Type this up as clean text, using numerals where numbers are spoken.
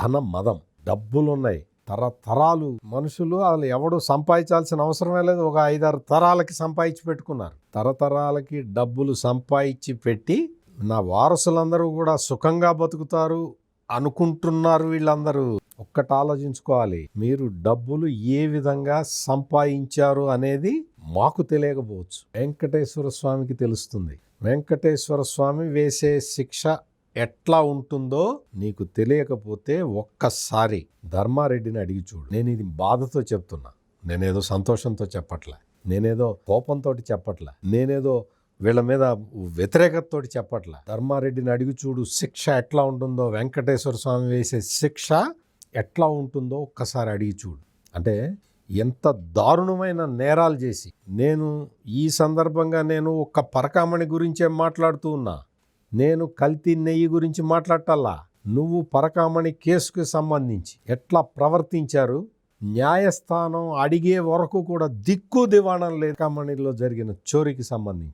ధన మదం. డబ్బులున్నాయి, తరతరాలు మనుషులు అసలు ఎవడు సంపాదించాల్సిన అవసరమే లేదు. ఒక 5-6 తరాలకి సంపాదించి పెట్టుకున్నారు. తరతరాలకి డబ్బులు సంపాదించి పెట్టి నా వారసులందరూ కూడా సుఖంగా బతుకుతారు అనుకుంటున్నారు వీళ్ళందరూ. ఒక్కటి ఆలోచించుకోవాలి, మీరు డబ్బులు ఏ విధంగా సంపాదించారు అనేది మాకు తెలియకపోవచ్చు, వెంకటేశ్వర స్వామికి తెలుస్తుంది. వెంకటేశ్వర స్వామి వేసే శిక్ష ఎట్లా ఉంటుందో నీకు తెలియకపోతే ఒక్కసారి ధర్మారెడ్డిని అడిగి చూడు. నేను ఇది బాధతో చెప్తున్నా, నేనేదో సంతోషంతో చెప్పట్లే, నేనేదో కోపంతో చెప్పట్లే, నేనేదో వీళ్ళ మీద వ్యతిరేకతతో చెప్పట్లే. ధర్మారెడ్డిని అడిగి చూడు, శిక్ష ఎట్లా ఉంటుందో, వెంకటేశ్వర స్వామి వేసే శిక్ష ఎట్లా ఉంటుందో ఒక్కసారి అడిగి చూడు. అంటే ఎంత దారుణమైన నేరాలు చేసి, నేను ఈ సందర్భంగా నేను ఒక్క పరకామణి గురించే మాట్లాడుతూ ఉన్నా, నేను కల్తీ నెయ్యి గురించి మాట్లాడటల్లా. నువ్వు పరకామణి కేసుకు సంబంధించి ఎట్లా ప్రవర్తించారు, న్యాయస్థానం అడిగే వరకు కూడా దిక్కు దివాణం లేదు. పరకామణిలో జరిగిన చోరీకి సంబంధించి